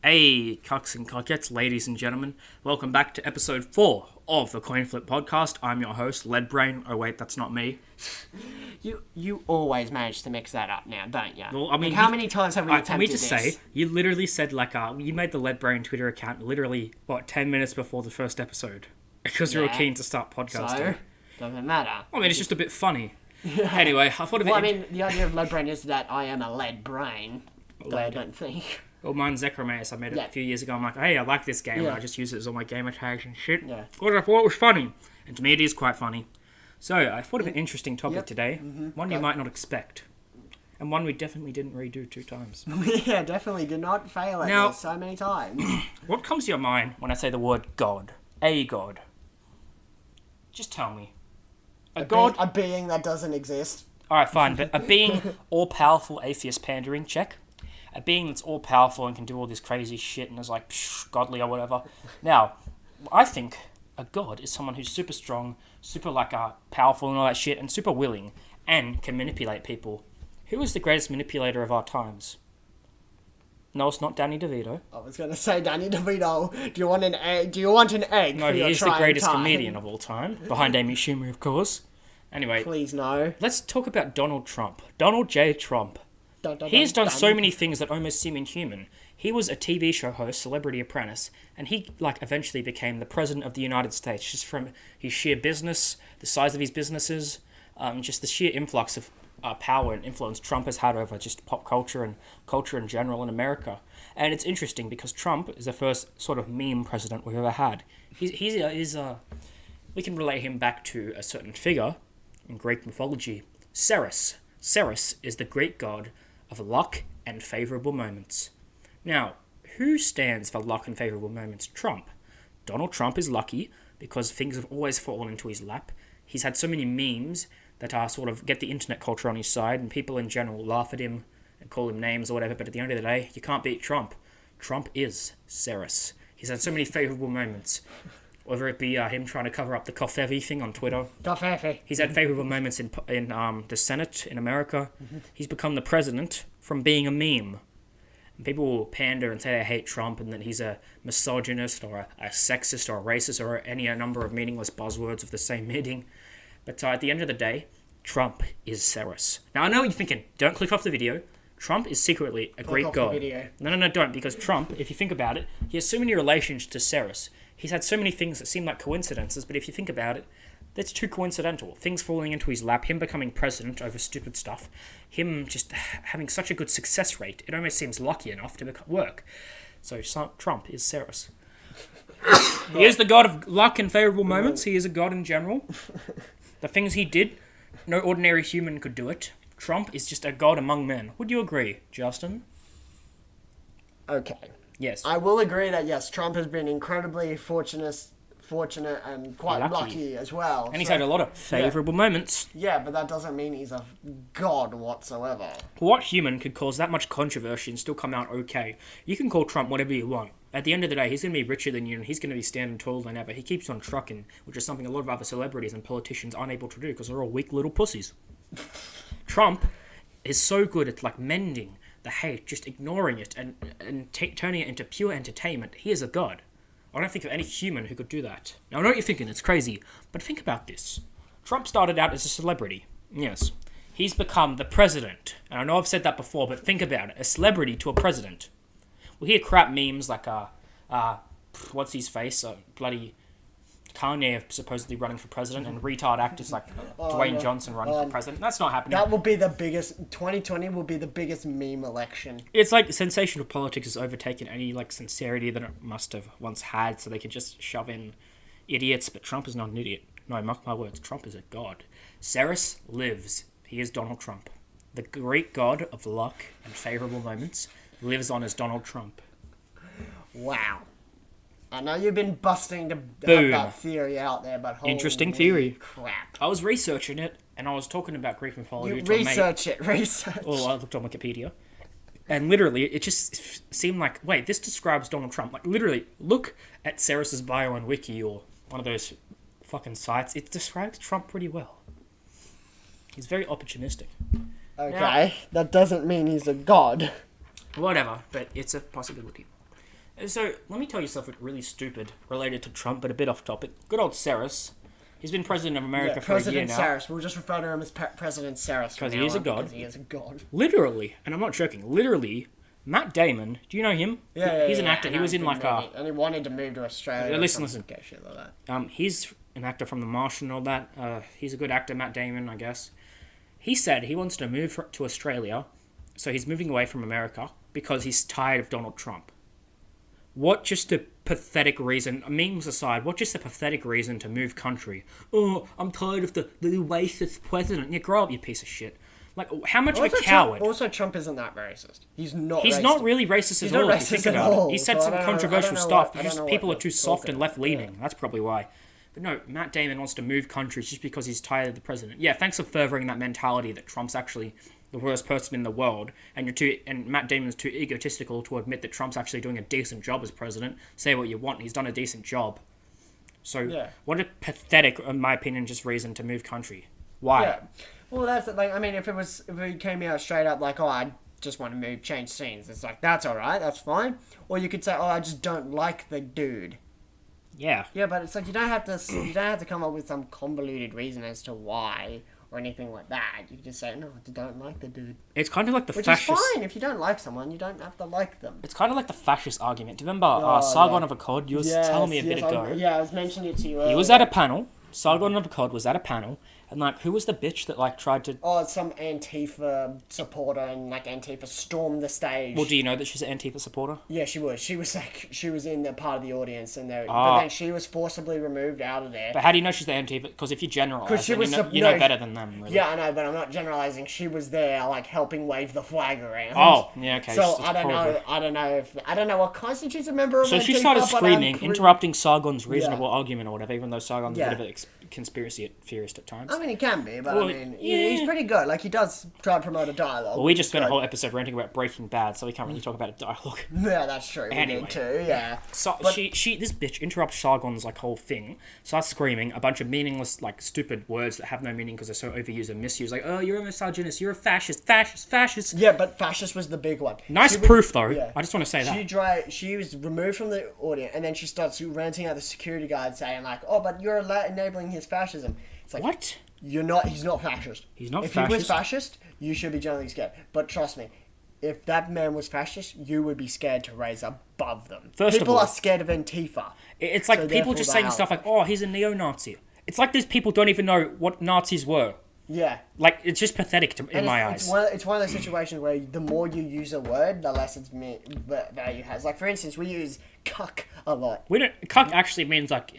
Hey, cucks and cockets, ladies and gentlemen, welcome back to episode 4 of the Coinflip podcast. I'm your host, Leadbrain. Oh wait, that's not me. You always manage to mix that up now, don't you? Well, I mean, how many times have we attempted can we just this? say, you literally said you made the Leadbrain Twitter account literally, 10 minutes before the first episode? Because you were keen to start podcasting. So, doesn't matter. I mean, it's just a bit funny. Anyway, I thought of it... Well, I mean, the idea of lead brain is that I am a lead brain. I don't think. Well, mine's Zechromaeus. I made it a few years ago. I'm like, hey, I like this game. Yeah. And I just use it as all my gamer tags and shit. Yeah. Because I thought it was funny. And to me, it is quite funny. So, I thought of an interesting topic today. One you might not expect. And one we definitely didn't redo 2 times. Yeah, definitely did not fail at this so many times. What comes to your mind when I say the word God? A God. Just tell me. A God? A being that doesn't exist. Alright, fine. But a being all-powerful atheist pandering, check. A being that's all-powerful and can do all this crazy shit and is like, godly or whatever. Now, I think a god is someone who's super strong, super powerful and all that shit, and super willing, and can manipulate people. Who is the greatest manipulator of our times? No, it's not Danny DeVito. I was going to say Danny DeVito. Do you want an egg? No, he is the greatest comedian of all time, behind Amy Schumer, of course. Anyway, please no. Let's talk about Donald Trump. Donald J. Trump. He has done so many things that almost seem inhuman. He was a TV show host, Celebrity Apprentice, and he eventually became the president of the United States just from his sheer business, the size of his businesses, just the sheer influx of power and influence Trump has had over just pop culture and culture in general in America. And it's interesting because Trump is the first sort of meme president we've ever had. We can relate him back to a certain figure in Greek mythology, Ceres. Ceres is the Greek god of luck and favourable moments. Now, who stands for luck and favourable moments? Trump. Donald Trump is lucky because things have always fallen into his lap. He's had so many memes that sort of get the internet culture on his side, and people in general laugh at him and call him names or whatever, but at the end of the day, you can't beat Trump. Trump is Ceres. He's had so many favourable moments. Whether it be him trying to cover up the Covfefe thing on Twitter. Covfefe. He's had favourable moments in the Senate in America. He's become the president from being a meme. And people will pander and say they hate Trump and that he's a misogynist or a sexist or a racist or a number of meaningless buzzwords of the same meaning. But at the end of the day, Trump is Ceres. Now, I know what you're thinking. Don't click off the video. Trump is secretly a Greek god. No, don't. Because Trump, if you think about it, he has so many relations to Ceres. He's had so many things that seem like coincidences, but if you think about it, that's too coincidental. Things falling into his lap, him becoming president over stupid stuff, him just having such a good success rate, it almost seems lucky enough to work. So Trump is Ceres. He is the god of luck and favourable moments. He is a god in general. The things he did, no ordinary human could do it. Trump is just a god among men. Would you agree, Justin? Okay. Yes. I will agree that, yes, Trump has been incredibly fortunate and quite lucky as well. And he's had a lot of favourable moments. Yeah, but that doesn't mean he's a god whatsoever. What human could cause that much controversy and still come out okay? You can call Trump whatever you want. At the end of the day, he's going to be richer than you and he's going to be standing taller than ever. He keeps on trucking, which is something a lot of other celebrities and politicians aren't able to do because they're all weak little pussies. Trump is so good at mending the hate, just ignoring it and turning it into pure entertainment. He is a god. I don't think of any human who could do that. Now, I know what you're thinking, it's crazy, but think about this. Trump started out as a celebrity. Yes. He's become the president. And I know I've said that before, but think about it. A celebrity to a president. We hear crap memes like, what's his face? Bloody Kanye supposedly running for president and retard actors like Dwayne Johnson running for president. That's not happening. That will be the biggest... 2020 will be the biggest meme election. It's like sensational politics has overtaken any sincerity that it must have once had, so they could just shove in idiots. But Trump is not an idiot. No, mark my words. Trump is a god. Ceres lives. He is Donald Trump. The Greek god of luck and favourable moments lives on as Donald Trump. Wow. I know you've been busting to have that theory out there, but holy interesting theory. Crap. I was researching it, and I was talking about Greek mythology. You research. Well, I looked on Wikipedia. And literally, it just seemed like, wait, this describes Donald Trump. Literally, look at Ceres's bio on Wiki or one of those fucking sites. It describes Trump pretty well. He's very opportunistic. Okay, that doesn't mean he's a god. Whatever, but it's a possibility. So, let me tell you something really stupid related to Trump, but a bit off topic. Good old Saris. He's been president of America for a year now. President Saris. We'll just refer to him as President Saris. Because he is a god. Because he is a god. Literally, and I'm not joking, literally, Matt Damon, do you know him? Yeah, He's an actor. He was in like a... And he wanted to move to Australia. Listen. Shit like that. He's an actor from The Martian and all that. He's a good actor, Matt Damon, I guess. He said he wants to move to Australia, so he's moving away from America because he's tired of Donald Trump. What just a pathetic reason, memes aside, what just a pathetic reason to move country? Oh, I'm tired of the racist president. Yeah, grow up, you piece of shit. Like, how much of a coward? Trump isn't that racist. He's not really racist at all, if you think about it. He said some controversial stuff. People are too soft and left-leaning. Yeah. That's probably why. But no, Matt Damon wants to move countries just because he's tired of the president. Yeah, thanks for furthering that mentality that Trump's actually the worst person in the world, and Matt Damon's too egotistical to admit that Trump's actually doing a decent job as president. Say what you want, he's done a decent job. So, What a pathetic, in my opinion, just reason to move country. Why? Yeah. Well, that's like, I mean, if he came out straight up like, oh, I just want to change scenes, it's like, that's all right, that's fine. Or you could say, oh, I just don't like the dude. Yeah. Yeah, but it's like you don't have to come up with some convoluted reason as to why or anything like that. You can just say, no, I don't like the dude. It's kind of like the fascist... Which is fine. If you don't like someone, you don't have to like them. It's kind of like the fascist argument. Do you remember Sargon of Akkad? You were telling me a bit ago. I was mentioning it to you earlier. He was at a panel. Sargon of Akkad was at a panel. And, like, who was the bitch that, like, tried to... Oh, some Antifa supporter, and, like, Antifa stormed the stage. Well, do you know that she's an Antifa supporter? Yeah, she was. She was in the part of the audience, and but then she was forcibly removed out of there. But how do you know she's the Antifa? Because if you generalise, you know better than them, really. Yeah, I know, but I'm not generalising. She was there, like, helping wave the flag around. Oh, yeah, okay. So, I don't know what constitutes a member of Antifa. So she started screaming, interrupting Sargon's reasonable argument or whatever, even though Sargon's a bit of a conspiracy theorist at times. I mean, he can be, but he's pretty good. Like, he does try to promote a dialogue. Well, we just spent a whole episode ranting about Breaking Bad, so we can't really talk about a dialogue. Yeah, that's true. We need to, yeah. So this bitch interrupts Sargon's, like, whole thing, starts screaming a bunch of meaningless, like, stupid words that have no meaning because they're so overused and misused. Like, oh, you're a misogynist, you're a fascist. Yeah, but fascist was the big one. Nice proof, though. Yeah. I just want to say that. She was removed from the audience, and then she starts ranting at the security guard saying, like, oh, but you're enabling his fascism. It's like, what? You're not. He's not fascist. He's not fascist. If he was fascist, you should be generally scared. But trust me, if that man was fascist, you would be scared to raise above them. People are scared of Antifa. It's like people just saying stuff like, oh, he's a neo-Nazi. It's like these people don't even know what Nazis were. Yeah. Like, it's just pathetic in my eyes. It's one of those situations where the more you use a word, the less its value has. Like, for instance, we use cuck a lot. Cuck actually means, like,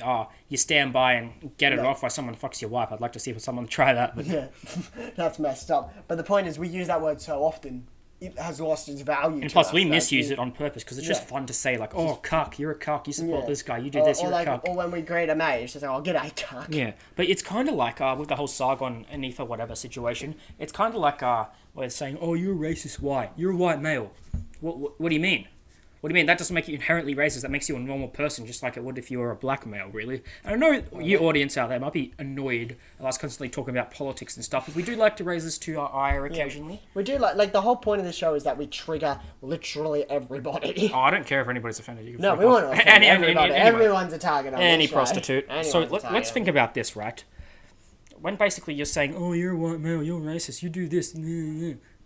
you stand by and get it off while someone fucks your wife. I'd like to see someone try that. But... Yeah, that's messed up. But the point is, we use that word so often, it has lost its value. And plus, we misuse it on purpose because it's just fun to say, like, oh, cuck, you're a cuck, you support this guy, you do this, you're a cuck. Or when we greet a mate, it's just like, oh, g'day, cuck. Yeah, but it's kind of like, with the whole Sargon, Antifa, whatever situation, it's kind of like, where it's saying, oh, you're a racist white, you're a white male. What do you mean? What do you mean? That doesn't make you inherently racist. That makes you a normal person, just like it would if you were a black male, really. And I know you audience out there might be annoyed at us constantly talking about politics and stuff, but we do like to raise this to our ire occasionally. Yeah. We do like the whole point of the show is that we trigger literally everybody. Oh, I don't care if anybody's offended. You we want to offend everybody. Everyone's a target on any this prostitute. So let's think about this, right? When basically you're saying, oh, you're a white male, you're racist, you do this.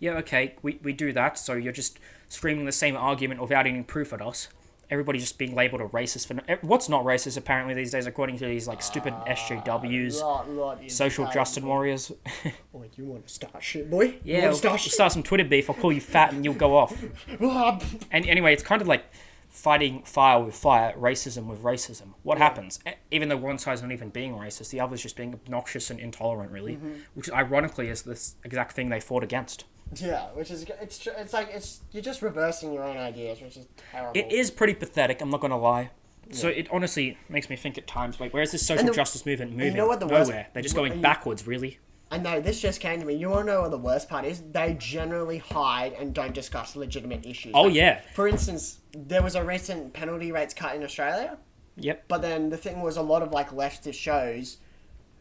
Yeah, okay, we do that, so you're just screaming the same argument without any proof at us. Everybody's just being labelled a racist for... What's not racist, apparently, these days, according to these, like, stupid SJWs, social justice warriors. Oh, you want to start shit, boy? Yeah, we'll start some Twitter beef, I'll call you fat and you'll go off. And anyway, it's kind of like fighting fire with fire, racism with racism. What happens? Even though one side's not even being racist, the other's just being obnoxious and intolerant, really, which ironically is this exact thing they fought against. Yeah, which is you're just reversing your own ideas, which is terrible. It is pretty pathetic. I'm not gonna lie. Yeah. So it honestly makes me think at times, like, where's this social justice movement moving? You know what nowhere. They're just going backwards, really. I know, this just came to me. You want to know what the worst part is? They generally hide and don't discuss legitimate issues. Oh, yeah. For instance, there was a recent penalty rates cut in Australia. Yep. But then the thing was, a lot of, like, leftist shows,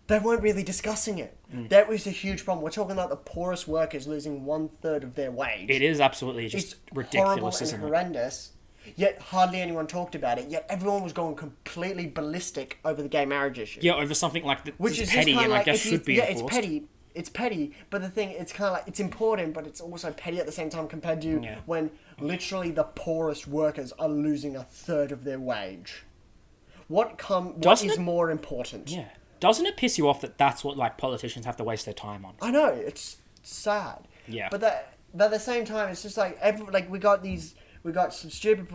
they weren't really discussing it. That was a huge problem. We're talking about the poorest workers losing 1/3 of their wage. It is absolutely just ridiculous, isn't it? It's horrendous. Yet hardly anyone talked about it. Yet everyone was going completely ballistic over the gay marriage issue. Yeah, over something like that, Which is petty and I guess should be enforced. it's petty. It's petty, but the thing, it's kind of like, it's important, but it's also petty at the same time compared to when literally the poorest workers are losing a third of their wage. What is more important? Yeah. Doesn't it piss you off that that's what, like, politicians have to waste their time on? I know, it's sad. Yeah. But at the same time, it's just like, we got some stupid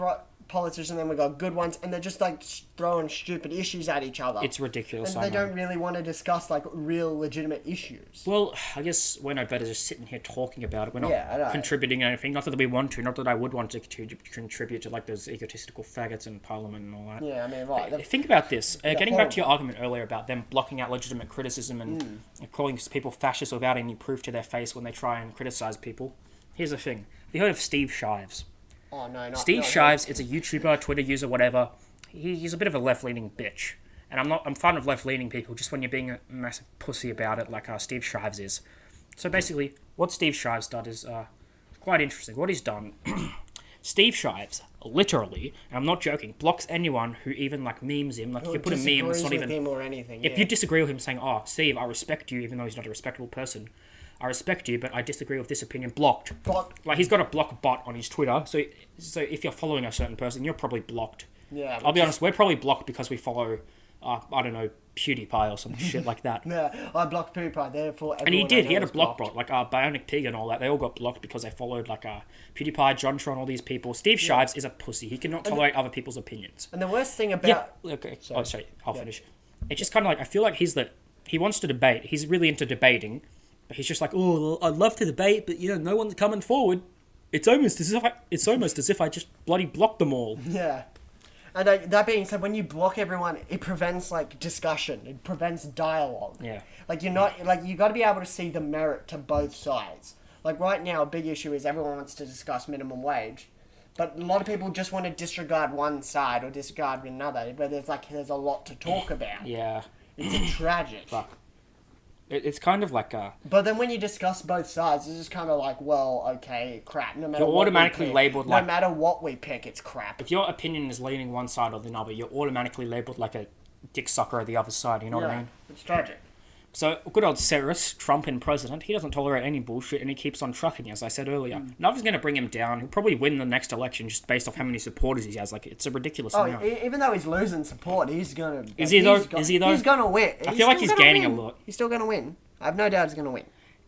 politicians, and then we got good ones, and they're just like throwing stupid issues at each other. It's ridiculous. And they don't really want to discuss like real legitimate issues. Well, I guess we're no better just sitting here talking about it. We're not contributing anything. Not that we want to. Not that I would want to contribute to like those egotistical faggots in Parliament and all that. Yeah, I mean, right. Think about this. Getting back to your argument earlier about them blocking out legitimate criticism and calling people fascists without any proof to their face when they try and criticize people. Here's the thing. Have you heard of Steve Shives? Oh, no, Steve Shives is a YouTuber, Twitter user, whatever. He's a bit of a left-leaning bitch. And I'm fond of left-leaning people just when you're being a massive pussy about it, like Steve Shives is. So basically, what Steve Shives done is quite interesting. What he's done, Steve Shives, literally, and I'm not joking, blocks anyone who even like memes him. Like if you put a meme, it's not even him or anything. If you disagree with him, saying, "Oh, Steve, I respect you," even though he's not a respectable person. I respect you, but I disagree with this opinion. Blocked. Like, he's got a block bot on his Twitter, so if you're following a certain person, you're probably blocked. Yeah. I'll be honest, we're probably blocked because we follow, I don't know, PewDiePie or some shit like that. Yeah, I blocked PewDiePie, therefore everyone... And he did, he had a block bot, like Bionic Pig and all that, they all got blocked because they followed, like, PewDiePie, JonTron, all these people. Steve Shives is a pussy, he cannot tolerate other people's opinions. And the worst thing about... Yeah, okay, sorry, I'll finish. It's just kind of like, I feel like he wants to debate, he's really into debating, but he's just like, oh, I'd love to debate, but no one's coming forward. It's almost as if I just bloody blocked them all. Yeah, and that being said, when you block everyone, it prevents like discussion. It prevents dialogue. Yeah, like you got to be able to see the merit to both sides. Like right now, a big issue is everyone wants to discuss minimum wage, but a lot of people just want to disregard one side or disregard another. But there's a lot to talk about. Yeah, it's tragic. Fuck. It's kind of like a... But then when you discuss both sides, it's just kind of like, well, okay, crap. No matter you're what automatically we pick, labelled like... No matter what we pick, it's crap. If your opinion is leaning one side or the other, you're automatically labelled like a dick sucker of the other side, you know what I mean? It's tragic. So, good old Cyrus, Trump in president, he doesn't tolerate any bullshit and he keeps on trucking, as I said earlier. Nothing's going to bring him down. He'll probably win the next election just based off how many supporters he has. Like, it's a ridiculous amount. Even though he's losing support, he's going to... Is he though? He's going to win. I feel like he's gaining a lot. He's still going to win. I have no doubt he's going to win.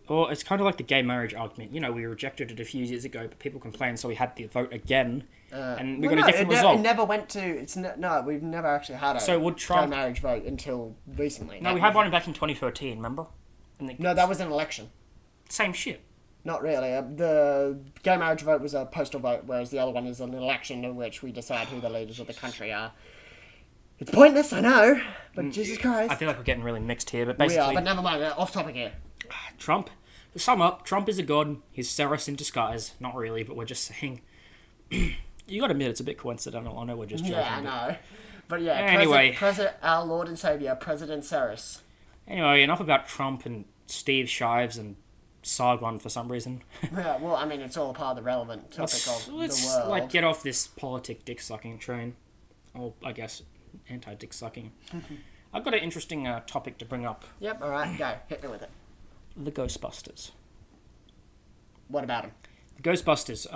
Well, it's kind of like the gay marriage argument. We rejected it a few years ago, but people complained, so we had the vote again, and we got a different result. It never went to... No, we've never actually had a gay marriage vote until recently. No, we had one back in 2013, remember? No, that was an election. Same shit. Not really. The gay marriage vote was a postal vote, whereas the other one is an election in which we decide who the leaders of the country are. It's pointless, I know, but Jesus Christ. I feel like we're getting really mixed here, but basically... We are, but never mind, off topic here. Trump, to sum up, Trump is a god. He's Cyrus in disguise. Not really, but we're just saying... You gotta admit, it's a bit coincidental. I know we're just joking. Yeah, I know. But yeah, anyway... our Lord and Saviour, President Cyrus. Anyway, enough about Trump and Steve Shives and Sargon for some reason. Yeah, well, I mean, it's all part of the relevant topic of the world. Let's get off this politic dick-sucking train. Or, I guess... anti-dick sucking. I've got an interesting topic to bring up. Yep, alright, go. Hit me with it. The Ghostbusters. What about them? The Ghostbusters,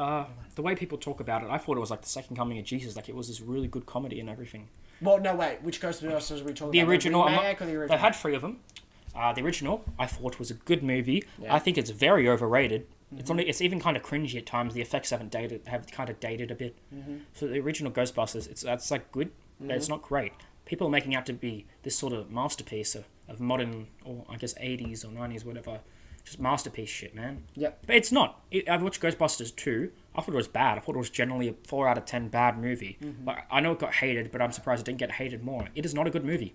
the way people talk about it, I thought it was like the second coming of Jesus, like it was this really good comedy and everything. Well, no, wait, which Ghostbusters are we talking about? The original. The original? They had 3 of them. The original, I thought, was a good movie. Yeah. I think it's very overrated. Mm-hmm. It's even kind of cringy at times. The effects have kind of dated a bit. Mm-hmm. So the original Ghostbusters, it's like good, but it's not great. People are making out to be this sort of masterpiece of modern, or I guess 80s or 90s, whatever. Just masterpiece shit, man. Yep. But it's not. I watched Ghostbusters 2. I thought it was bad. I thought it was generally a 4 out of 10 bad movie. Mm-hmm. But I know it got hated, but I'm surprised it didn't get hated more. It is not a good movie.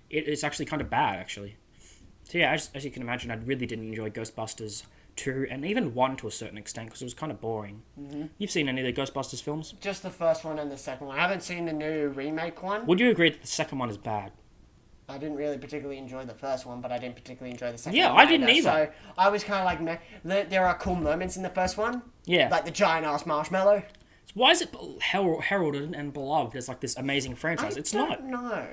It's actually kind of bad, actually. So yeah, as you can imagine, I really didn't enjoy Ghostbusters 2, and even 1 to a certain extent, because it was kind of boring. Mm-hmm. You've seen any of the Ghostbusters films? Just the first one and the second one. I haven't seen the new remake one. Would you agree that the second one is bad? I didn't really particularly enjoy the first one, but I didn't particularly enjoy the second one. Yeah, I didn't either. So I was kind of like, there are cool moments in the first one. Yeah. Like the giant-ass marshmallow. Why is it heralded and beloved as like this amazing franchise? It's not. No.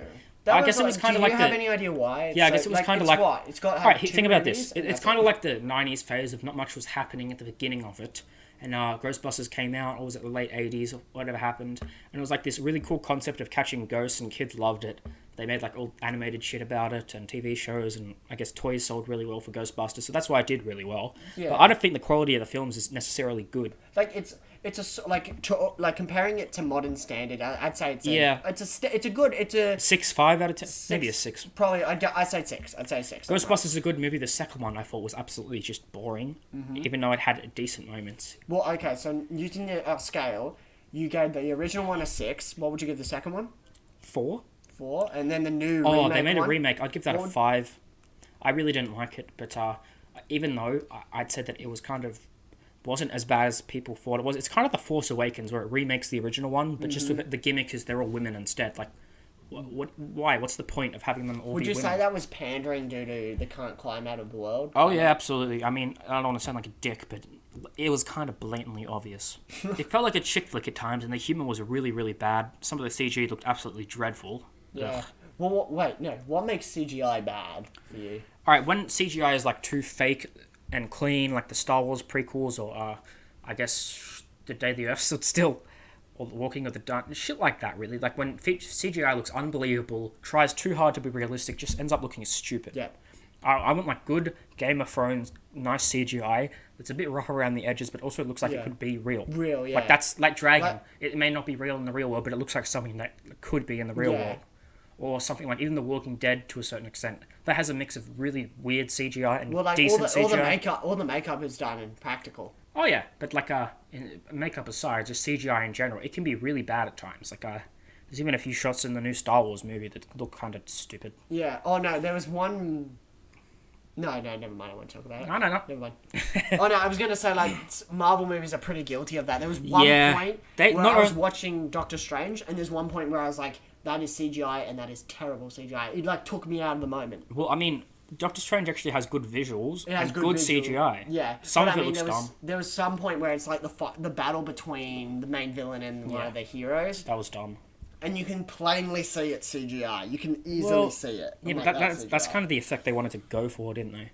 I guess it was kind of like Do you have any idea why? Yeah, I guess it was kind of like... What? It's got Alright, two think about movies, this. It's kind of like the 90s phase of not much was happening at the beginning of it. And Ghostbusters came out, or was it the late 80s, or whatever happened. And it was like this really cool concept of catching ghosts, and kids loved it. They made like all animated shit about it, and TV shows, and I guess toys sold really well for Ghostbusters, so that's why it did really well. Yeah. But I don't think the quality of the films is necessarily good. Like, like comparing it to modern standard, I'd say it's a good 6.5 out of 10, maybe a 6. Probably, I'd say 6. Ghostbusters is a good movie. The second one I thought was absolutely just boring, even though it had decent moments. Well, okay, so using our scale, you gave the original one a 6. What would you give the second one? 4. 4, and then the new remake. Oh, they made a remake. I'd give that a 5. I really didn't like it, but even though I'd said that it was kind of wasn't as bad as people thought it was. It's kind of The Force Awakens, where it remakes the original one, but just with the gimmick is they're all women instead. Like, why? What's the point of having them all Would be you women? say that was pandering due to the current climate of the world? Oh, yeah, absolutely. I mean, I don't want to sound like a dick, but it was kind of blatantly obvious. It felt like a chick flick at times, and the humor was really, really bad. Some of the CG looked absolutely dreadful. Yeah. Ugh. Well, wait, no. What makes CGI bad for you? Alright, when CGI is, like, too fake and clean, like the Star Wars prequels, or, I guess, The Day the Earth Stood Still, or The Walking of the Dawn, shit like that, really. Like, when CGI looks unbelievable, tries too hard to be realistic, just ends up looking stupid. Yeah. I want, like, good Game of Thrones, nice CGI, that's a bit rough around the edges, but also it looks like it could be real. Real, yeah. Like, that's, like Dragon. It may not be real in the real world, but it looks like something that could be in the real world. Or something like even The Walking Dead to a certain extent. That has a mix of really weird CGI and decent CGI. All the makeup is done in practical. Oh yeah, but like makeup aside, just CGI in general, it can be really bad at times. Like there's even a few shots in the new Star Wars movie that look kind of stupid. Yeah. Oh no, there was one. No, never mind. I won't talk about it. No. Never mind. Oh no, I was gonna say like Marvel movies are pretty guilty of that. There was one point where I was watching Doctor Strange, and there's one point where I was like, that is CGI, and that is terrible CGI. It like took me out of the moment. Well, I mean, Doctor Strange actually has good visuals and good CGI. Yeah, some of it looks dumb. There was some point where it's like the battle between the main villain and one of the heroes. That was dumb. And you can plainly see it's CGI. You can easily see it. Yeah, but that's kind of the effect they wanted to go for, didn't they?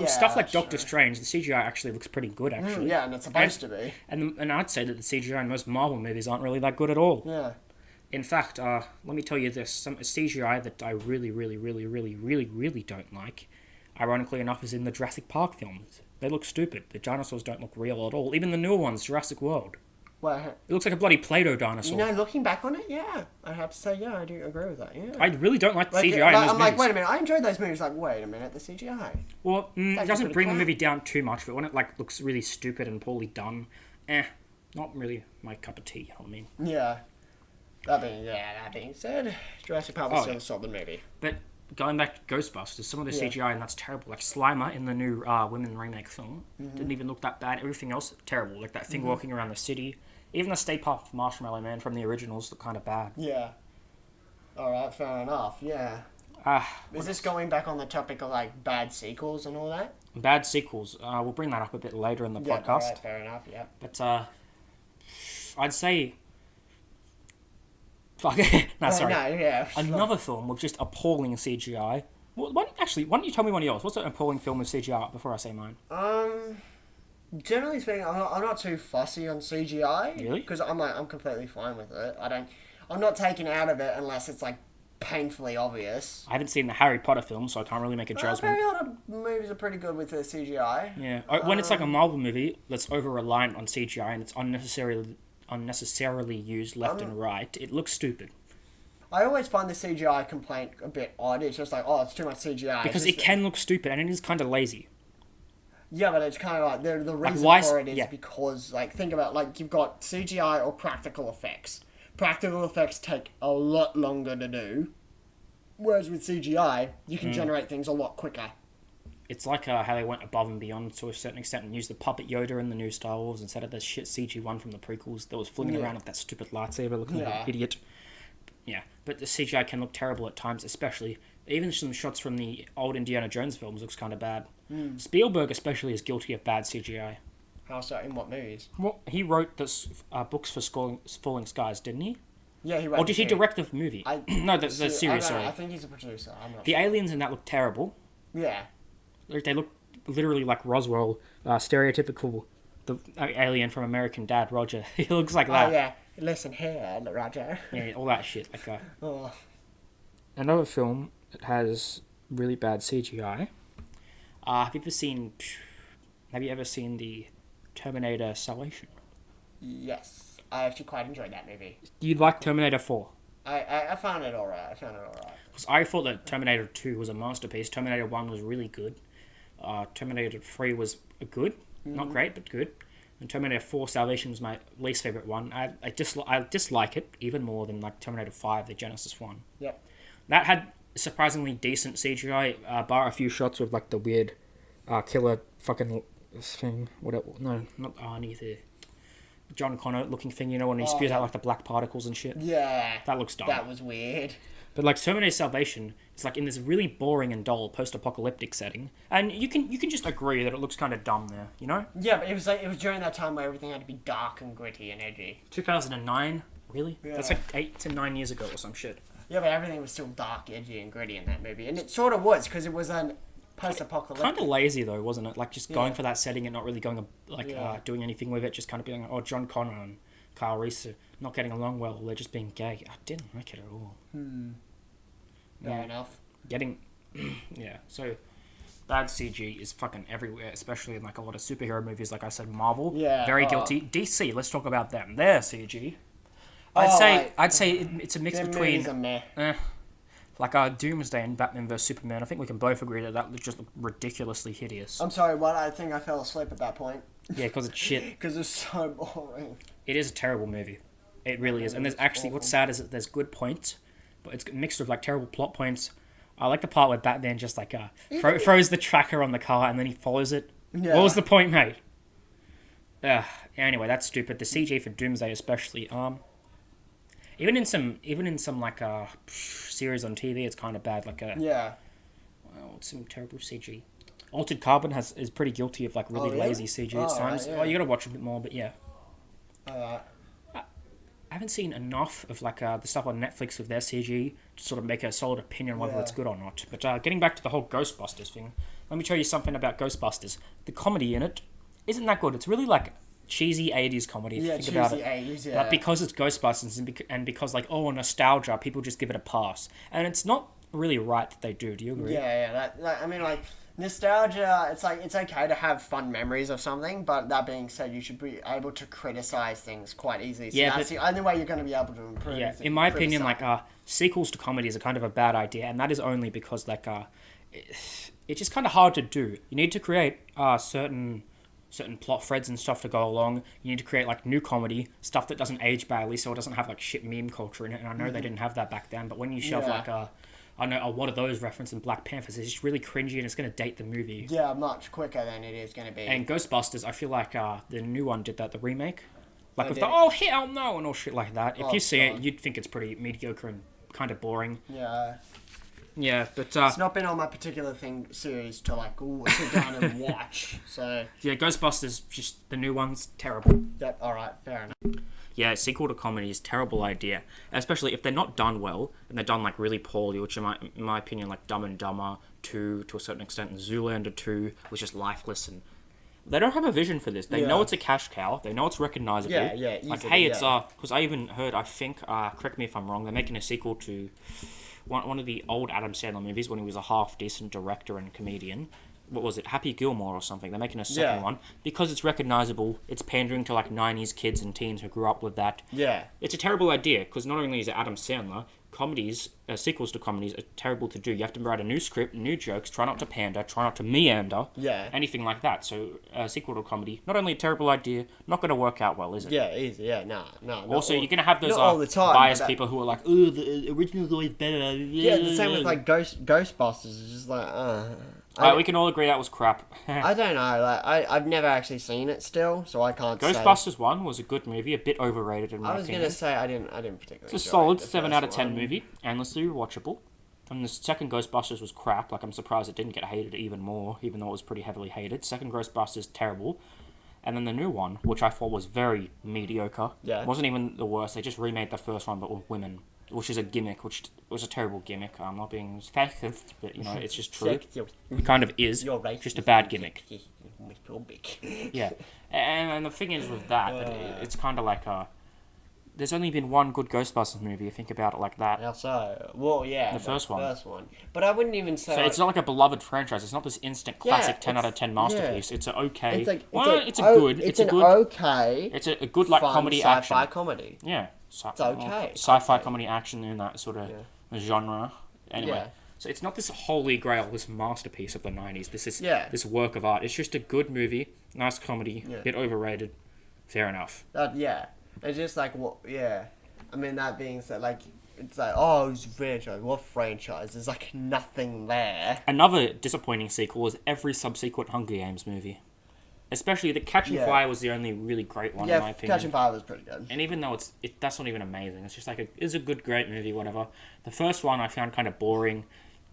Stuff like Doctor Strange, the CGI actually looks pretty good, actually. Yeah, and it's supposed to be. And I'd say that the CGI in most Marvel movies aren't really that good at all. Yeah. In fact, let me tell you this, some CGI that I really, really, really, really, really, really don't like, ironically enough, is in the Jurassic Park films. They look stupid. The dinosaurs don't look real at all. Even the newer ones, Jurassic World. Well, it looks like a bloody Play-Doh dinosaur. You know, looking back on it, yeah. I have to say, yeah, I do agree with that, yeah. I really don't like the CGI in those movies. Like, wait a minute, I enjoyed those movies, like, wait a minute, the CGI. Well, it doesn't bring the movie down too much, but when it, like, looks really stupid and poorly done, not really my cup of tea, you know what I mean? Yeah. That being said, Jurassic Park was still a solid movie. But going back to Ghostbusters, some of the CGI and that's terrible. Like Slimer in the new women remake film didn't even look that bad. Everything else terrible. Like that thing walking around the city. Even the Stay Puft Marshmallow Man from the originals look kind of bad. Yeah. All right, fair enough. Yeah. Is this going back on the topic of like bad sequels and all that? Bad sequels. We'll bring that up a bit later in the podcast. All right, fair enough. Yeah. But I'd say. Fuck it. Another film with just appalling CGI. Well, why don't you tell me one of yours? What's an appalling film with CGI before I say mine? Generally speaking, I'm not too fussy on CGI. Really? Because I'm completely fine with it. I'm not taken out of it unless it's like painfully obvious. I haven't seen the Harry Potter film, so I can't really make a judgment. Harry Potter movies are pretty good with their CGI. Yeah. When it's like a Marvel movie that's over-reliant on CGI and it's unnecessarily used left and right, it looks stupid. I always find the CGI complaint a bit odd. It's just like, oh, it's too much CGI. Because it can look stupid and it is kind of lazy. Yeah, but it's kind of like the reason for it is because, like, think about, like, you've got CGI or practical effects. Practical effects take a lot longer to do, whereas with CGI, you can generate things a lot quicker. It's like how they went above and beyond to a certain extent and used the puppet Yoda in the new Star Wars instead of the shit CG one from the prequels that was flinging around with that stupid lightsaber looking like an idiot. Yeah, but the CGI can look terrible at times, especially. Even some shots from the old Indiana Jones films looks kind of bad. Spielberg especially is guilty of bad CGI. How so? In what movies? Well, he wrote the books for Falling Skies, didn't he? Yeah, he wrote. Or did he direct the movie? No, the series. Sorry. I think he's a producer. I'm not The sure. aliens in that look terrible. Yeah. Like they look literally like Roswell, stereotypical the alien from American Dad, Roger. He looks like that. Oh yeah. Listen here, Roger. Yeah, all that shit. Like Oh. another film that has really bad CGI. Have you ever seen the Terminator Salvation? Yes, I actually quite enjoyed that movie. You like Terminator 4? I found it alright. Because I thought that Terminator 2 was a masterpiece. Terminator 1 was really good. Terminator 3 was good. Not great, but good. And Terminator 4 Salvation was my least favourite one. I dislike it even more than like Terminator 5, the Genesis one. Yep. That had surprisingly decent CGI, bar a few shots with like the weird killer fucking thing. No, not Arnie, the John Connor looking thing, you know, when he spews out like the black particles and shit. Yeah. That looks dumb. That was weird. But like Terminator Salvation, it's like in this really boring and dull post-apocalyptic setting, and you can just agree that it looks kind of dumb there, you know? Yeah, but it was during that time where everything had to be dark and gritty and edgy. 2009, really? Yeah. That's like 8 to 9 years ago or some shit. Yeah, but everything was still dark, edgy, and gritty in that movie, and it sort of was because it was an post-apocalyptic. Kind of lazy though, wasn't it? Like just going for that setting and not really going Yeah. doing anything with it. Just kind of being like, oh, John Connor and Kyle Reese are not getting along well. They're just being gay. I didn't like it at all. Fair enough. Yeah. So bad CG is fucking everywhere, especially in like a lot of superhero movies. Like I said, Marvel. Yeah, Very guilty. DC. Let's talk about them. Their CG. I'd say it's a mix Them between movies are meh. like Doomsday and Batman vs Superman. I think we can both agree that just looked ridiculously hideous. I'm sorry, what? I think I fell asleep at that point. Yeah, because it's shit. Because it's so boring. It is a terrible movie. It really is. And there's actually, what's sad is that there's good points, but it's mixed with like terrible plot points. I like the part where Batman just like throws the tracker on the car and then he follows it. Yeah. What was the point, mate? Anyway, that's stupid. The CG for Doomsday especially. Even in some like series on TV, it's kind of bad. Like Yeah. well, it's some terrible CG. Altered Carbon is pretty guilty of like really really? lazy CG at times. Right, yeah. Oh, you gotta watch a bit more, but yeah. Alright. I haven't seen enough of like the stuff on Netflix with their CG to sort of make a solid opinion whether it's good or not. But getting back to the whole Ghostbusters thing, let me tell you something about Ghostbusters. The comedy in it isn't that good. It's really like cheesy 80s comedy if you think about it. 80s, yeah. But because it's Ghostbusters and because like, oh, nostalgia, people just give it a pass. And it's not really right that they do. Do you agree? Yeah. I mean, like, nostalgia, it's like, it's okay to have fun memories of something, but that being said, you should be able to criticize things quite easily. So Yeah, that's the only way you're going to be able to improve. Yeah, in my opinion, like sequels to comedies are kind of a bad idea, and that is only because like it's just kind of hard to do. You need to create certain plot threads and stuff to go along. You need to create like new comedy stuff that doesn't age badly, so it doesn't have like shit meme culture in it. And I know they didn't have that back then, but when you shove like I know what are those reference in Black Panthers, it's just really cringy and it's going to date the movie. Yeah, much quicker than it is going to be. And Ghostbusters, I feel like the new one did that, the remake. Like with did. the, oh, hell no, and all shit like that. If you see God. it, you'd think it's pretty mediocre and kind of boring. Yeah. Yeah, but... It's not been on my particular series to like, sit down and watch, so... Yeah, Ghostbusters, just the new one's terrible. Yep, alright, fair enough. Yeah, sequel to comedy is a terrible idea, especially if they're not done well, and they're done like really poorly, which in my opinion, like Dumb and Dumber 2 to a certain extent, and Zoolander 2 was just lifeless, and they don't have a vision for this. They know it's a cash cow, they know it's recognizable. Yeah, like, easily, hey, it's, because I even heard, I think, correct me if I'm wrong, they're making a sequel to one of the old Adam Sandler movies when he was a half-decent director and comedian. What was it, Happy Gilmore or something? They're making a second one because it's recognizable. It's pandering to like 90s kids and teens who grew up with that. Yeah. It's a terrible idea because not only is it Adam Sandler, comedies, sequels to comedies are terrible to do. You have to write a new script, new jokes, try not to pander, try not to meander, anything like that. So a sequel to comedy, not only a terrible idea, not going to work out well, is it? Yeah, easy. Yeah, no. Also, you're going to have those all the time, biased people who are like, oh, the original's always better. Yeah, the same with like Ghostbusters. It's just like, we can all agree that was crap. I don't know. Like, I've never actually seen it still, so I can't say. Ghostbusters 1 was a good movie, a bit overrated in my opinion. I was gonna say I didn't particularly. It's a solid 7 out of 10 movie, endlessly rewatchable. And the second Ghostbusters was crap. Like, I'm surprised it didn't get hated even more, even though it was pretty heavily hated. Second Ghostbusters, terrible. And then the new one, which I thought was very mediocre, Yeah. wasn't even the worst. They just remade the first one, but with women, which is a gimmick, which was a terrible gimmick. I'm not being sexist, but it's just true. It kind of is. You're right. Just a bad gimmick. Yeah. And the thing is with that, it's kind of like there's only been one good Ghostbusters movie. You think about it like that. How so? Well, yeah. The first one. But I wouldn't even say. So it's not like a beloved franchise. It's not this instant classic 10 out of 10 masterpiece. It's an okay. It's a good. It's a good like fun comedy sci-fi action. comedy. Yeah. It's okay. Sci-fi comedy action in that sort of genre. Anyway. Yeah. So it's not this holy grail, this masterpiece of the 90s. This is Yeah. this work of art. It's just a good movie, nice comedy, Yeah. bit overrated. Fair enough. Yeah. It's just like what? Yeah. I mean, that being said, like it's like, oh, it's a franchise. What franchise? There's like nothing there. Another disappointing sequel is every subsequent Hunger Games movie. Especially the Catching Fire was the only really great one in my opinion. Catching Fire was pretty good. And even though that's not even amazing, it's just like it's a good, great movie, whatever. The first one I found kind of boring,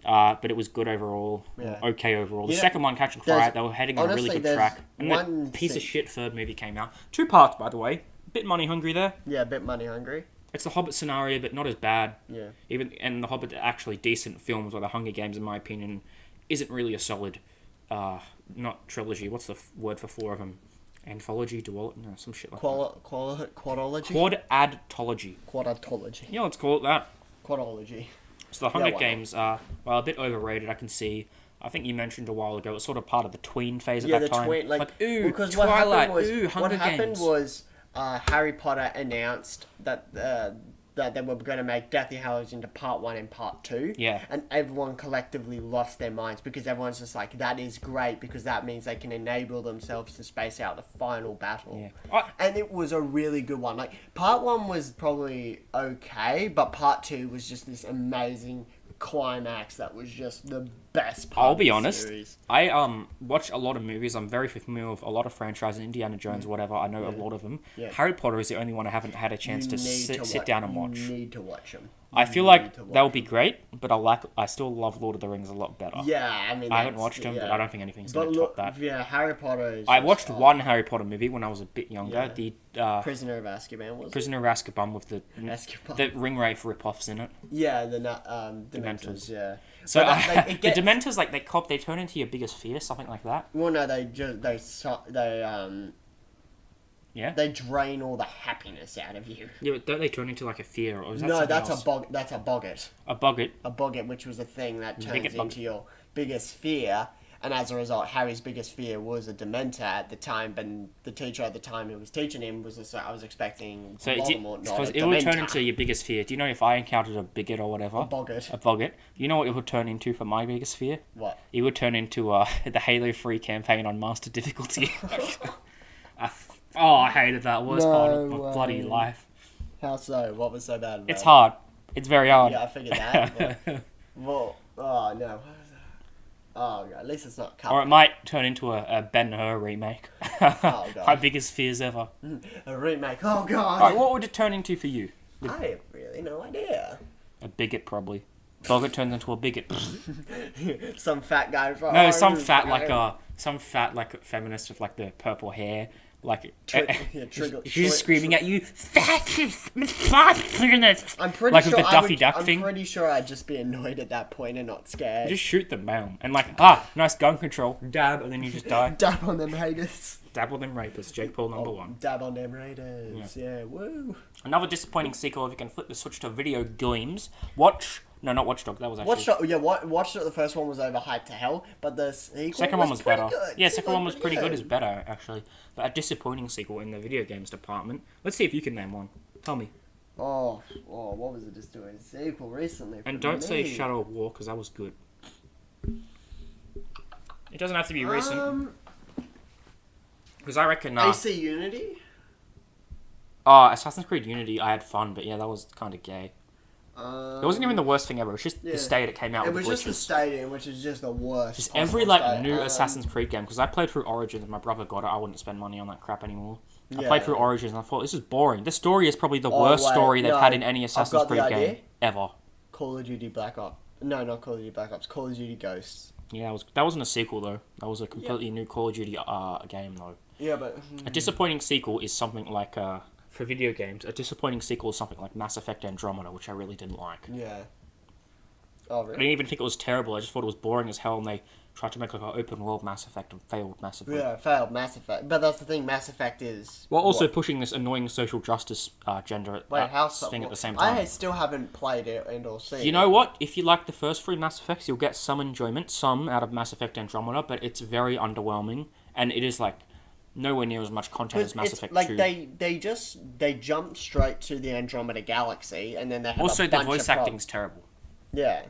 but it was good overall, okay overall. The second one, Catching Fire, they were heading on a really good track. And that piece of shit third movie came out. 2 parts, by the way. Bit money hungry there. Yeah, a bit money hungry. It's the Hobbit scenario, but not as bad. Yeah. And the Hobbit are actually decent films, while the Hunger Games, in my opinion, isn't really a solid, not trilogy. What's the word for 4 of them? Anthology, duology, no, some shit like that. Quadology? Quadatology. Yeah, let's call it that. Quadology. So the Hunger Games are, well, a bit overrated, I can see. I think you mentioned a while ago, it's sort of part of the tween phase at that time. Tween, ooh, because Twilight, Hunger Games. Happened was Harry Potter announced that they were going to make Deathly Hallows into Part 1 and Part 2. Yeah. And everyone collectively lost their minds because everyone's just like, that is great because that means they can enable themselves to space out the final battle. Yeah. And it was a really good one. Like, Part 1 was probably okay, but Part 2 was just this amazing climax that was just the best part I'll be of the honest, series. I watch a lot of movies. I'm very familiar with a lot of franchises, Indiana Jones, whatever. I know a lot of them. Yeah. Harry Potter is the only one I haven't had a chance to sit down and watch. You need to watch them. I feel like that would be great, but I still love Lord of the Rings a lot better. Yeah, I mean, I haven't watched them, but I don't think anything's going to top that. Yeah, Harry Potter is I watched one Harry Potter movie when I was a bit younger. Yeah. The Prisoner of Azkaban was Prisoner of Azkaban with the ring wraith rip-offs in it. Yeah, the Dementors. Yeah. So the Dementors, like they turn into your biggest fear, something like that. Well, no, they drain all the happiness out of you. Yeah, but don't they turn into like a fear, or is that No, that's else? That's a boggart. A boggart. A boggart, which was a thing that turns into your biggest fear. And as a result, Harry's biggest fear was a Dementor at the time, but the teacher at the time who was teaching him was I was expecting Voldemort, not a Dementor. It would turn into your biggest fear. Do you know if I encountered a bigot or whatever? A boggart. You know what it would turn into for my biggest fear? What? It would turn into the Halo 3 campaign on Master Difficulty. I hated that. Worst part of my bloody life. How so? What was so bad about it? It's hard. It's very hard. Yeah, I figured that. Well, oh no. Oh god, at least it's not. Or it might turn into a Ben-Hur remake. Oh god. My biggest fears ever. A remake. Oh god. Alright, what would it turn into for you? I have really no idea. A bigot, probably. Boggart turns into a bigot. Some fat guy. No, some fat like feminist with like the purple hair. Like she's screaming at you, fascist, misogynist. I'm pretty like sure with the Daffy Duck thing. I'm pretty sure I'd just be annoyed at that point and not scared. Just shoot them, bam, and like nice gun control, dab, and then you just die. Dab on them haters. Dab on them rapists. Jake Paul #1. Dab on them raiders. Yeah, woo. Another disappointing sequel. If you can flip the switch to video games, not Watch Dogs. That was actually Watch Dogs. The first one was overhyped to hell, but the second one was better. Good. Yeah, second one was pretty good. Is better actually, but a disappointing sequel in the video games department. Let's see if you can name one. Tell me. Oh, what was it just doing? Sequel recently. And don't say Shadow of War because that was good. It doesn't have to be recent. Because I reckon. AC Unity. Assassin's Creed Unity. I had fun, but yeah, that was kind of gay. It wasn't even the worst thing ever. It was just the state it came out with. It was just the stadium, which is just the worst. Just every new Assassin's Creed game, because I played through Origins and my brother got it. I wouldn't spend money on that crap anymore. I played through Origins and I thought, this is boring. This story is probably the worst story they've had in any Assassin's Creed game ever. Call of Duty Black Ops. No, not Call of Duty Black Ops. Call of Duty Ghosts. Yeah, that wasn't a sequel though. That was a completely new Call of Duty game though. Yeah, but A disappointing sequel is something like, for video games, a disappointing sequel is something like Mass Effect Andromeda, which I really didn't like. yeah. Oh, I really? didn't even think it was terrible, I just thought it was boring as hell, and they tried to make like an open world Mass Effect and failed massively. Yeah, failed Mass Effect. But that's the thing, Mass Effect is... While also pushing this annoying social justice agenda thing at the same time. I still haven't played it and or seen You know what? If you like the first 3 Mass Effects, you'll get some enjoyment, some out of Mass Effect Andromeda, but it's very underwhelming, and it is like nowhere near as much content as Mass Effect 2. Like they jumped straight to the Andromeda Galaxy, and then they have Also, a the bunch voice of acting's terrible. Yeah.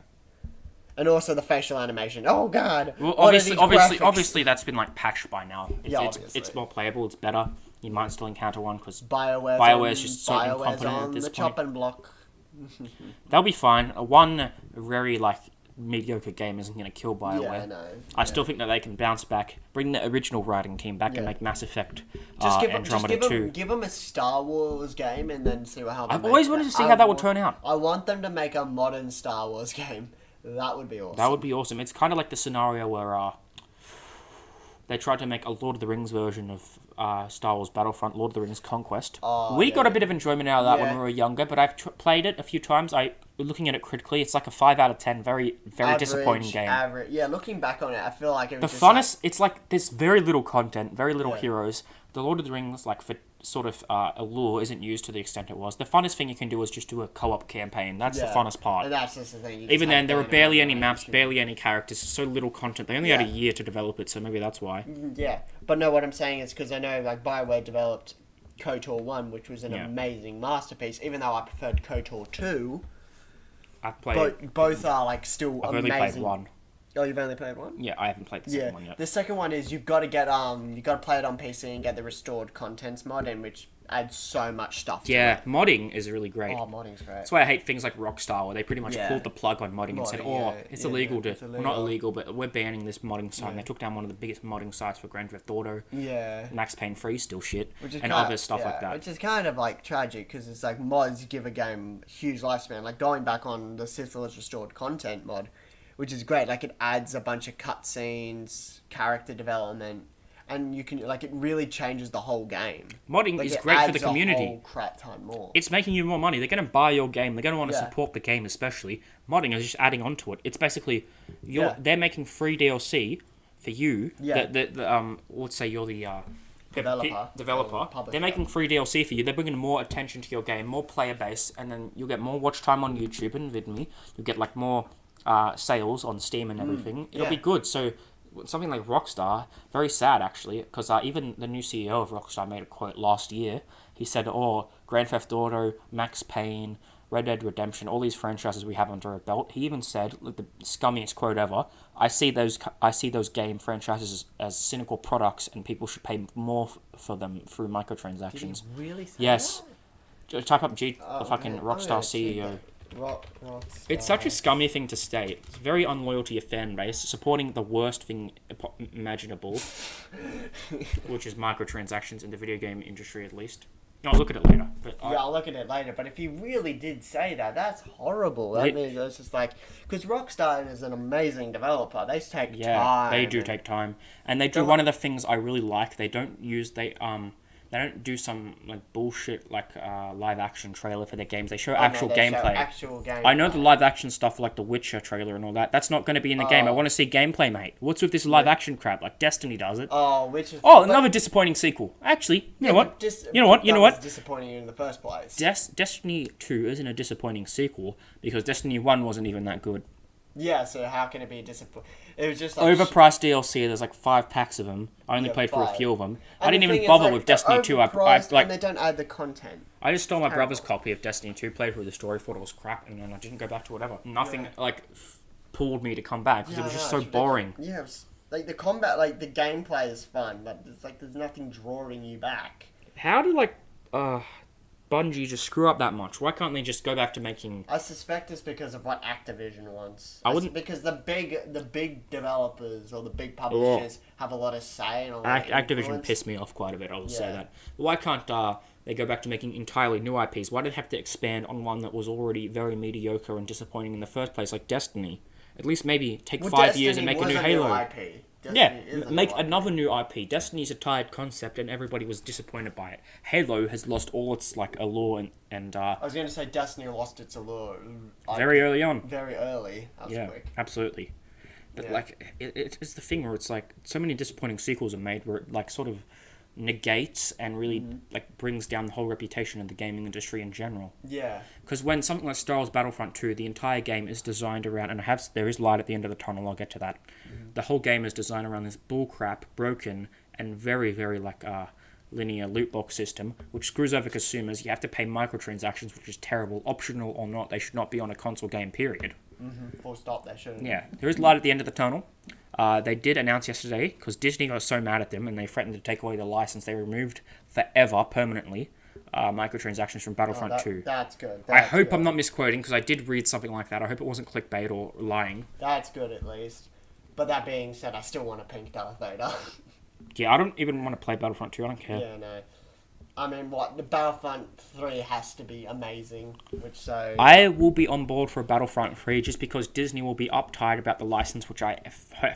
And also the facial animation. Oh god. Well, What are these graphics? obviously, that's been like patched by now. Obviously. It's more playable. It's better. You might still encounter one because BioWare's just so incompetent at this the point. chopping block. They'll be fine. One very like mediocre game isn't going to kill BioWare. Yeah, I know. I still think that they can bounce back, bring the original writing team back, and make Mass Effect Andromeda 2. Give them a Star Wars game and then see how they I've make always that. wanted to see how that would turn out. I want them to make a modern Star Wars game. That would be awesome. That would be awesome. It's kind of like the scenario where they tried to make a Lord of the Rings version of Star Wars Battlefront, Lord of the Rings Conquest. We got a bit of enjoyment out of that when we were younger, but I've played it a few times. Looking at it critically, it's like a 5 out of 10. Very Average, disappointing game. Average. Yeah, looking back on it, I feel like it was The just funnest, it's like there's very little content, very little heroes. The Lord of the Rings, like for sort of allure, isn't used to the extent it was. The funnest thing you can do is just do a co-op campaign. That's the funnest part. And that's just the thing. Even then, there were barely any maps, barely any characters, so little content. They only had a year to develop it, so maybe that's why. Yeah, but no, what I'm saying is because I know like BioWare developed KOTOR 1, which was an amazing masterpiece, even though I preferred KOTOR 2. I've played... Both are like still I've amazing. only played 1. Oh, you've only played 1? Yeah, I haven't played the second one yet. The second one is you've got to get you got to play it on PC and get the restored contents mod in, which adds so much stuff to it. Modding is really great. Oh, modding's great. That's why I hate things like Rockstar, where they pretty much pulled the plug on modding and said, it's illegal to... it's Well, not illegal, but we're banning this modding site. And they took down one of the biggest modding sites for Grand Theft Auto. Yeah. Max Payne 3 still shit. And other other stuff like that. Which is kind of like tragic, because it's like mods give a game a huge lifespan. Like going back on the Sith Lord's restored content mod, which is great. Like it adds a bunch of cutscenes, character development, and you can like it really changes the whole game. Modding is great for the community. A whole crap ton more. It's making you more money. They're going to buy your game. They're going to want to support the game, especially. Modding is just adding on to it. It's basically they're making free DLC for you. Yeah. Let's say you're the developer. They're making free DLC for you. They're bringing more attention to your game, more player base, and then you'll get more watch time on YouTube and VidMe. You'll get like more sales on Steam and everything. It'll be good. So something like Rockstar, very sad actually, because even the new CEO of Rockstar made a quote last year. He said, Grand Theft Auto, Max Payne, Red Dead Redemption, all these franchises we have under our belt. He even said, like the scummiest quote ever, I see those game franchises as cynical products, and people should pay more for them through microtransactions. Did he really say yes. that? Type up fucking Rockstar CEO. It's such a scummy thing to state. It's very unloyal to your fan base, supporting the worst thing imaginable, which is microtransactions in the video game industry, at least. I'll look at it later. I'll look at it later. But if he really did say that, that's horrible. That means it's just like... Because Rockstar is an amazing developer. They take time. Yeah, they do take time. And they do one of the things I really like. They don't use... They don't do some like bullshit like live action trailer for their games. They show actual gameplay. I know the live action stuff like the Witcher trailer and all that. That's not going to be in the game. I want to see gameplay, mate. What's with this live action crap? Like Destiny does it. Another disappointing sequel. Actually, you know what? Was disappointing in the first place. Destiny 2 isn't a disappointing sequel because Destiny 1 wasn't even that good. Yeah, so how can it be disappointing? It was just like... Overpriced DLC, there's like 5 packs of them. I only played for a few of them. I didn't even bother with Destiny 2. And they don't add the content. I just stole my brother's copy of Destiny 2, played through the story, thought it was crap, and then I didn't go back to whatever. Nothing, pulled me to come back, because it was just so boring. Yeah, it was, like, the combat, like, the gameplay is fun, but it's like there's nothing drawing you back. How did, Bungie just screw up that much? Why can't they just go back to making... I suspect it's because of what Activision wants. Because the big developers or the big publishers have a lot of say. And Activision pissed me off quite a bit, I will say that. Why can't they go back to making entirely new IPs? Why did they have to expand on one that was already very mediocre and disappointing in the first place, like Destiny? At least maybe take 5 years and make a new Halo. Make another new IP. Destiny's a tired concept, and everybody was disappointed by it. Halo has lost all its allure and. I was going to say Destiny lost its allure very early on. Very early. That was quick. Absolutely. But it's the thing where it's so many disappointing sequels are made where it sort of negates and really brings down the whole reputation of the gaming industry in general. Yeah. Because when something like Star Wars Battlefront 2, the entire game is designed around, and there is light at the end of the tunnel, I'll get to that. The whole game is designed around this bullcrap, broken, and very, very linear loot box system, which screws over consumers. You have to pay microtransactions, which is terrible. Optional or not, they should not be on a console game, period. Full stop, they shouldn't. Yeah. There is light at the end of the tunnel. They did announce yesterday, because Disney got so mad at them and they threatened to take away the license, they removed forever, permanently, microtransactions from Battlefront 2. That's good. I hope I'm not misquoting, because I did read something like that. I hope it wasn't clickbait or lying. That's good, at least. But that being said, I still want a pink Darth Vader. Yeah, I don't even want to play Battlefront 2. I don't care. Yeah, no. I mean, the Battlefront 3 has to be amazing, I will be on board for a Battlefront 3 just because Disney will be uptight about the license, which I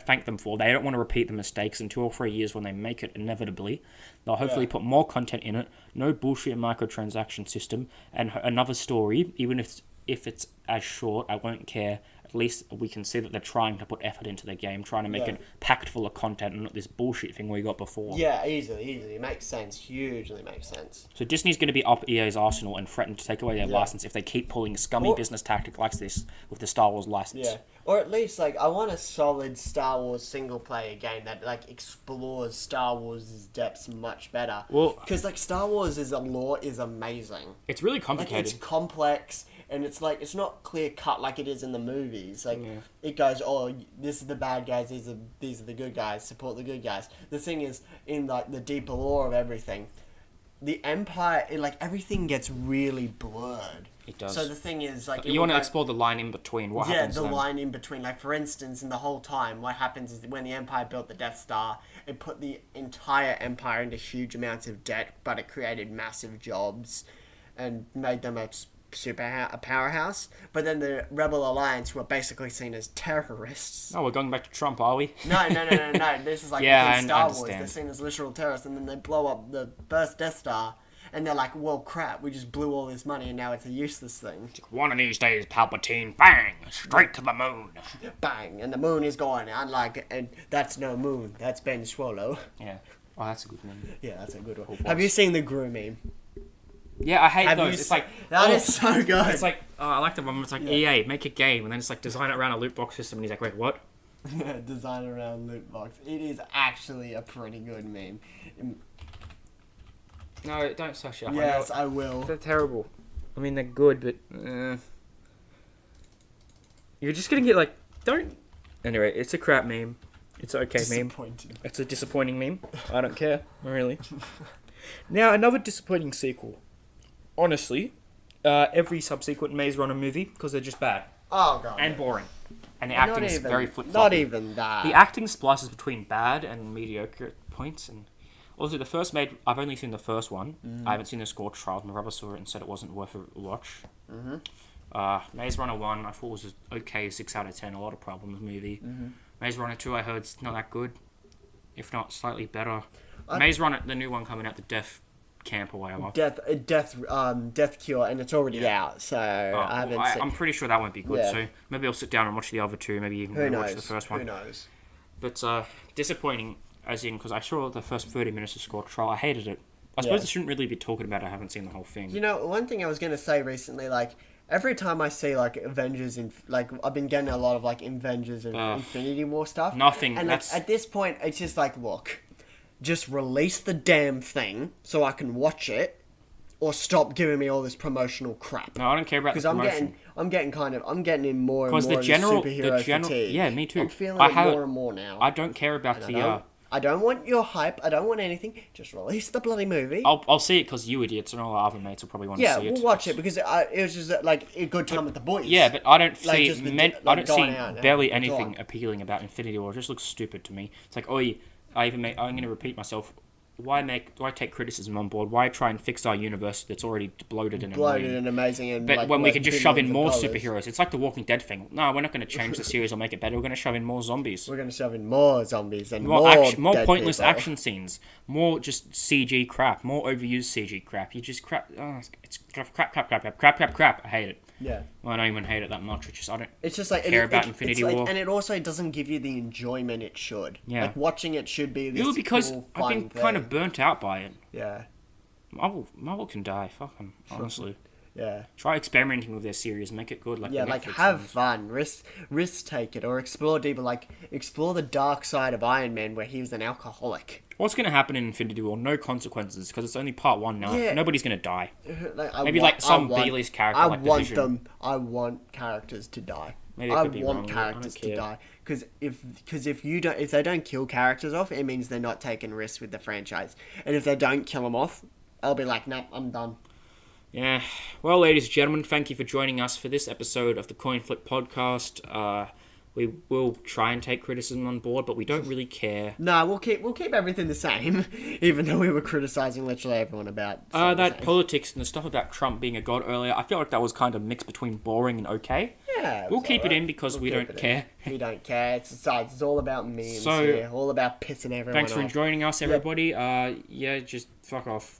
thank them for. They don't want to repeat the mistakes in 2 or 3 years when they make it inevitably. They'll hopefully put more content in it, no bullshit microtransaction system, and another story, even if it's as short, I won't care. At least we can see that they're trying to put effort into the game, trying to make it packed full of content and not this bullshit thing we got before. Yeah, easily. It makes sense. Hugely makes sense. So Disney's going to be up EA's arsenal and threaten to take away their license if they keep pulling scummy business tactic like this with the Star Wars license. Yeah. Or at least, I want a solid Star Wars single-player game that, explores Star Wars' depths much better. Well, because, Star Wars' lore is amazing. It's really complicated. It's complex, and it's not clear-cut like it is in the movies. It goes, oh, this is the bad guys, these are the good guys, support the good guys. The thing is, in, the deeper lore of everything, the Empire, everything gets really blurred. It does. So the thing is, you want to explore the line in between. What happens the then? line in between. For instance, in the whole time, what happens is when the Empire built the Death Star, it put the entire Empire into huge amounts of debt, but it created massive jobs and made them a powerhouse. But then the Rebel Alliance were basically seen as terrorists. Oh, we're going back to Trump, are we? No. This is Star Wars. They're seen as literal terrorists, and then they blow up the first Death Star. And they're like, well, crap, we just blew all this money and now it's a useless thing. One of these days, Palpatine, bang, straight to the moon. Bang, and the moon is gone. And that's no moon, that's Ben Swallow. Yeah. Oh, that's a good one. Yeah, that's a good one. Have you seen the Gru meme? Yeah, I hate those. It's that is so good. It's I like the one. It's EA, make a game, and then it's design it around a loot box system, and he's like, wait, what? Design around loot box. It is actually a pretty good meme. No, don't sush it. Yes, I will. They're terrible. I mean, they're good, but you're just gonna get don't. Anyway, it's a crap meme. It's an okay meme. It's a disappointing meme. I don't care, really. Now, another disappointing sequel. Honestly, every subsequent Maze Runner movie, because they're just bad. Oh god. And boring. And the acting is very flip-floppy. Not even that. The acting splices between bad and mediocre points, and also the first I've only seen the first one. I haven't seen the Scorch Trials. My brother saw it and said it wasn't worth a watch. Maze Runner 1, I thought was an okay 6 out of 10. A lot of problems movie. Maze Runner 2, I heard, is not that good, if not slightly better. Maze Runner, the new one coming out, the Death Camp or whatever. Death Cure, and it's already out, so I haven't seen. I'm pretty sure that won't be good. So maybe I'll sit down and watch the other two. Maybe even watch the first one. Who knows? But disappointing. As in, because I saw the first 30 minutes of Scorch Trial, I hated it. I suppose I shouldn't really be talking about it, I haven't seen the whole thing. One thing I was going to say recently, every time I see, Avengers, I've been getting a lot of, Avengers and Infinity War stuff. Nothing. And, at this point, it's just look, just release the damn thing so I can watch it, or stop giving me all this promotional crap. No, I don't care about the promotion. I'm getting in more and more the general fatigue. Yeah, me too. I'm feeling it more and more now. I don't care about I don't want your hype. I don't want anything. Just release the bloody movie. I'll see it because you idiots and all our other mates will probably want to see it. Yeah, we'll watch it because it was just a good time with the boys. Yeah, but I don't see I don't see out barely anything appealing about Infinity War. It just looks stupid to me. It's I'm going to repeat myself. take criticism on board? Why try and fix our universe that's already bloated and Bloated annoying? and amazing, and But like, when we worth can just shove in more billions of dollars. superheroes, it's like the Walking Dead thing. No, we're not going to change the series or make it better. We're going to shove in more zombies, We're gonna shove in more zombies and more dead pointless people. action scenes, more just CG crap, more overused CG crap. You just crap. Oh, it's crap. I hate it. Yeah. Well, I don't even hate it that much. I don't. It's just like care about Infinity War. and it also doesn't give you the enjoyment it should. Yeah. Like watching it should be this Because cool, I've been fun kind thing. of burnt out by it. Yeah. Marvel can die. Fuck 'em, honestly. Yeah. Try experimenting with their series, make it good. Like Yeah, the like Netflix have ones. fun, risk take it, or explore deeper. Like explore the dark side of Iron Man, where he was an alcoholic. What's going to happen in Infinity War? No consequences, because it's only part 1 now. Yeah. Nobody's going to die. Like, Maybe like some B-list character I like the want Vision. them. I want characters to die. Maybe it I could be want wrong, I don't characters to care. die because if they don't kill characters off, it means they're not taking risks with the franchise. And if they don't kill them off, I'll be like, nah, I'm done. Yeah. Well, ladies and gentlemen, thank you for joining us for this episode of the Coinflip podcast. We will try and take criticism on board, but we don't really care. No, we'll keep everything the same, even though we were criticizing literally everyone about That politics and the stuff about Trump being a god earlier, I feel like that was kind of mixed between boring and okay. Yeah, We'll keep it in because we don't care. We don't care. It's all about memes So, here. All about pissing everyone Thanks for off. joining us, everybody. Yeah, just fuck off.